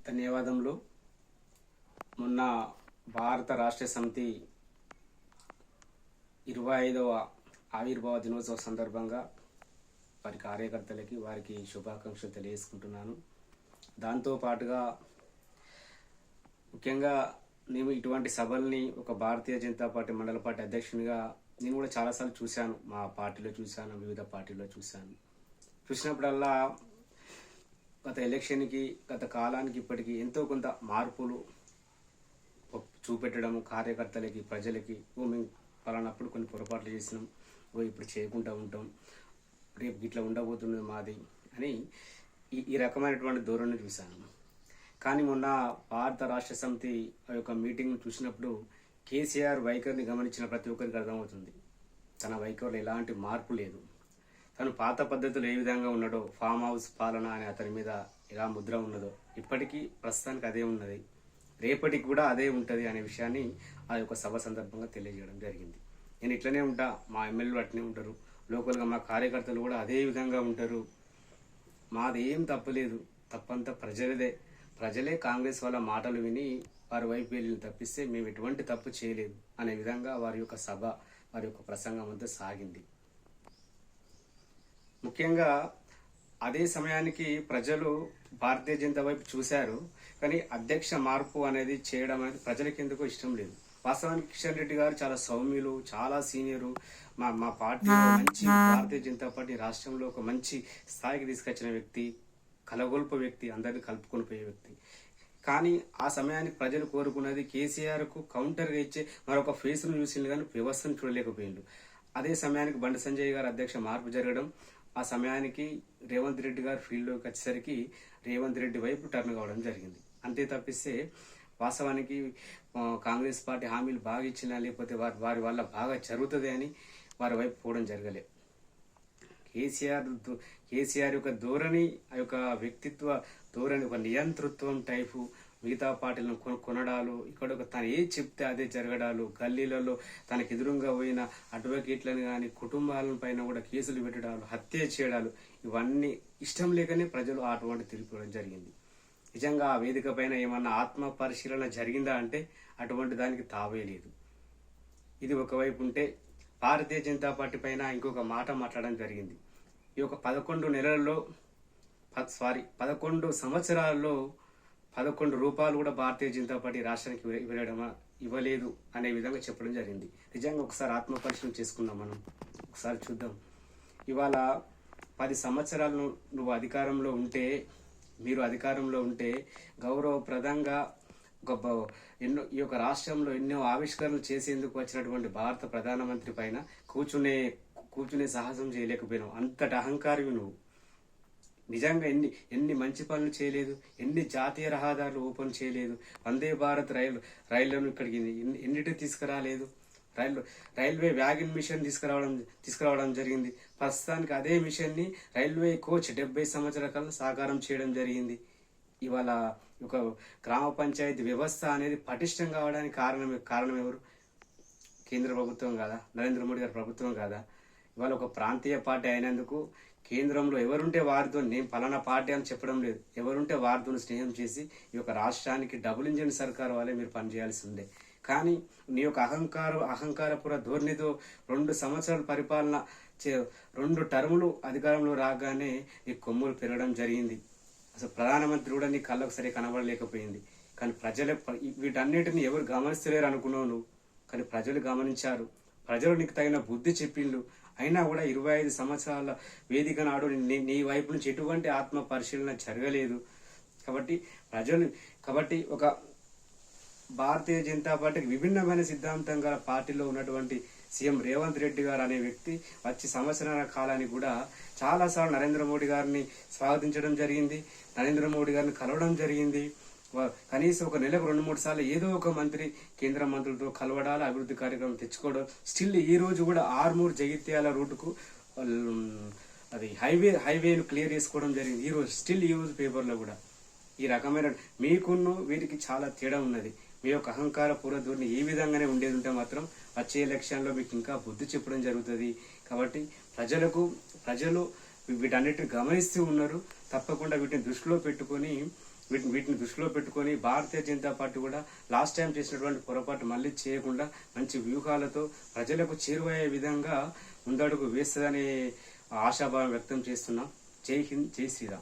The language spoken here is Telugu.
ధన్యవాదములు. మొన్న భారత రాష్ట్ర సమితి 25వ ఆవిర్భావ దినోత్సవ సందర్భంగా వారి కార్యకర్తలకి వారికి శుభాకాంక్షలు తెలియజేసుకుంటున్నాను. దాంతోపాటుగా ముఖ్యంగా నేను ఇటువంటి సభల్ని ఒక భారతీయ జనతా పార్టీ మండల పార్టీ అధ్యక్షునిగా నేను కూడా చాలాసార్లు చూశాను. మా పార్టీలో చూశాను, వివిధ పార్టీలో చూశాను. చూసినప్పుడల్లా గత ఎలక్షన్కి గత కాలానికి ఇప్పటికీ ఎంతో కొంత మార్పులు చూపెట్టడము కార్యకర్తలకి ప్రజలకి మేము పలానప్పుడు కొన్ని పొరపాట్లు చేసినాం, ఇప్పుడు చేయకుండా ఉంటాం, రేపు ఇట్లా ఉండబోతున్నది మాది అని ఈ రకమైనటువంటి ధోరణి చూశాను. కానీ మొన్న భారత రాష్ట్ర సమితి యొక్క మీటింగ్ చూసినప్పుడు కేసీఆర్ వైఖరిని గమనించిన ప్రతి ఒక్కరికి అర్థమవుతుంది. తన వైఖరిలో ఎలాంటి మార్పు లేదు. తను పాత పద్ధతులు ఏ విధంగా ఉన్నాడో, ఫామ్ హౌస్ పాలన అని అతని మీద ఎలా ముద్ర ఉన్నదో ఇప్పటికీ ప్రస్తుతానికి అదే ఉన్నది, రేపటికి కూడా అదే ఉంటుంది అనే విషయాన్ని ఆ యొక్క సభ సందర్భంగా తెలియజేయడం జరిగింది. నేను ఇట్లనే ఉంటా, మా ఎమ్మెల్యేలు అట్లనే ఉంటారు, లోకల్గా మా కార్యకర్తలు కూడా అదే విధంగా ఉంటారు, మాది ఏం తప్పలేదు, తప్పంతా ప్రజలదే, ప్రజలే కాంగ్రెస్ వాళ్ళ మాటలు విని వారి వైపు వెళ్ళి తప్పిస్తే మేము ఎటువంటి తప్పు చేయలేదు అనే విధంగా వారి యొక్క సభ, వారి యొక్క ప్రసంగం అంతా సాగింది. ముఖ్యంగా అదే సమయానికి ప్రజలు భారతీయ జనతా వైపు చూశారు, కానీ అధ్యక్ష మార్పు అనేది చేయడం అనేది ప్రజలకి ఎందుకో ఇష్టం లేదు. వాస్తవానికి కిషన్ రెడ్డి గారు చాలా సౌమ్యులు, చాలా సీనియరు, మా పార్టీలో మంచి భారతీయ జనతా పార్టీ రాష్ట్రంలో ఒక మంచి స్థాయికి తీసుకొచ్చిన వ్యక్తి, కలగొల్ప వ్యక్తి, అందరిని కలుపుకొని పోయే వ్యక్తి. కానీ ఆ సమయానికి ప్రజలు కోరుకున్నది కేసీఆర్కు కౌంటర్గా ఇచ్చే మరొక ఫేస్ను చూసిండు, కానీ వ్యవస్థను చూడలేకపోయిండు. అదే సమయానికి బండి సంజయ్ గారు అధ్యక్ష మార్పు జరగడం, ఆ సమయానికి రేవంత్ రెడ్డి గారు ఫీల్డ్లోకి వచ్చేసరికి రేవంత్ రెడ్డి వైపు టర్న్ కావడం జరిగింది. అంతే తప్పిస్తే వాస్తవానికి కాంగ్రెస్ పార్టీ హామీలు బాగా ఇచ్చినా, లేకపోతే వారి వల్ల బాగా జరుగుతుంది అని వారి వైపు పోవడం జరగలే. కేసీఆర్ యొక్క ధోరణి, ఆ యొక్క వ్యక్తిత్వ ధోరణి, ఒక నియంతృత్వం టైపు, మిగతా పార్టీలను కొనడాలు, ఇక్కడ తను ఏది చెప్తే అదే జరగడాలు, గల్లీలలో తనకు ఎదురుగా పోయిన అడ్వకేట్లను కానీ కుటుంబాల పైన కూడా కేసులు పెట్టడాలు, హత్య చేయడాలు, ఇవన్నీ ఇష్టం లేకనే ప్రజలు అటువంటి తిరిగిపోవడం జరిగింది. నిజంగా ఆ వేదిక పైన ఏమన్నా ఆత్మ పరిశీలన జరిగిందా అంటే అటువంటి దానికి తావే లేదు. ఇది ఒకవైపు ఉంటే భారతీయ జనతా పార్టీ పైన ఇంకొక మాట మాట్లాడడం జరిగింది. ఈ యొక్క 11 సంవత్సరాల్లో 11 రూపాయలు కూడా భారతీయ జనతా పార్టీ రాష్ట్రానికి ఇవ్వలేదు అనే విధంగా చెప్పడం జరిగింది. నిజంగా ఒకసారి ఆత్మపరిశీలన చేసుకుందాం, మనం ఒకసారి చూద్దాం. ఇవాళ 10 సంవత్సరాలు నువ్వు అధికారంలో ఉంటే, మీరు అధికారంలో ఉంటే గౌరవప్రదంగా ఈ యొక్క రాష్ట్రంలో ఎన్నో ఆవిష్కరణలు చేసేందుకు వచ్చినటువంటి భారత ప్రధానమంత్రి పైన కూర్చునే సాహసం చేయలేకపోయినావు. అంతటి అహంకారివి నువ్వు. నిజంగా ఎన్ని మంచి పనులు చేయలేదు, ఎన్ని జాతీయ రహదారులు ఓపెన్ చేయలేదు, వందే భారత్ రైళ్లను ఇక్కడికి ఎన్నిటి తీసుకురాలేదు, రైల్వే వ్యాగన్ మిషన్ తీసుకురావడం జరిగింది. ప్రస్తుతానికి అదే మిషన్ని రైల్వే కోచ్ 70 సంవత్సరాల కాలం సాకారం చేయడం జరిగింది. ఇవాళ ఒక గ్రామ పంచాయతీ వ్యవస్థ అనేది పటిష్టం కావడానికి కారణం ఎవరు? కేంద్ర ప్రభుత్వం కాదా? నరేంద్ర మోడీ గారి ప్రభుత్వం కాదా? ఇవాళ ఒక ప్రాంతీయ పార్టీ అయినందుకు కేంద్రంలో ఎవరుంటే వారితో, నేను పలానా పార్టీ అని చెప్పడం లేదు, ఎవరుంటే వారితో స్నేహం చేసి ఈ యొక్క రాష్ట్రానికి డబుల్ ఇంజిన్ సర్కార్ వాళ్ళే మీరు పనిచేయాల్సి ఉండే. కానీ నీ యొక్క అహంకారపుర ధోరణితో 2 సంవత్సరాల పరిపాలన 2 టర్ములు అధికారంలో రాగానే ఈ కొమ్ములు పెరగడం జరిగింది. అసలు ప్రధానమంత్రి కూడా నీ కళ్ళకు సరే కనబడలేకపోయింది. కానీ వీటన్నిటిని ఎవరు గమనిస్తలేరు అనుకున్నావు నువ్వు, కానీ ప్రజలు గమనించారు. ప్రజలు నీకు తగిన బుద్ధి చెప్పిండు. అయినా కూడా 25 సంవత్సరాల వేదిక నాడు నీ వైపు నుంచి ఎటువంటి ఆత్మ పరిశీలన జరగలేదు. కాబట్టి ఒక భారతీయ జనతా పార్టీకి విభిన్నమైన సిద్ధాంతం గల పార్టీలో ఉన్నటువంటి సీఎం రేవంత్ రెడ్డి గారు అనే వ్యక్తి వచ్చి సంవత్సరాల కాలానికి కూడా చాలాసార్లు నరేంద్ర మోడీ గారిని స్వాగతించడం జరిగింది, నరేంద్ర మోడీ గారిని కలవడం జరిగింది. కనీసం ఒక నెలకు 2-3 సార్లు ఏదో ఒక మంత్రి, కేంద్ర మంత్రులతో కలవడాలు, అభివృద్ధి కార్యక్రమం తెచ్చుకోవడం. స్టిల్ ఈ రోజు కూడా ఆర్మూర్ జగిత్యాల రూటుకు అది హైవేను క్లియర్ చేసుకోవడం జరిగింది. ఈ రోజు పేపర్లో కూడా ఈ రకమైన మీకున్న వీటికి చాలా తేడా ఉన్నది. మీ యొక్క అహంకార పూర్వధోరణి ఈ విధంగానే ఉండేది ఉంటే మాత్రం వచ్చే ఎలక్షన్లో మీకు ఇంకా బుద్ధి చెప్పడం జరుగుతుంది. కాబట్టి ప్రజలు వీటన్నిటిని గమనిస్తూ ఉన్నారు. తప్పకుండా వీటిని దృష్టిలో పెట్టుకొని వీటిని దృష్టిలో పెట్టుకొని భారతీయ జనతా పార్టీ కూడా లాస్ట్ టైం చేసినటువంటి పొరపాటు మళ్ళీ చేయకుండా మంచి వ్యూహాలతో ప్రజలకు చేరువయ్యే విధంగా ముందడుగు వేస్తుందనే ఆశాభావం వ్యక్తం చేస్తున్నాం. జై హింద్, జై శ్రీరామ్.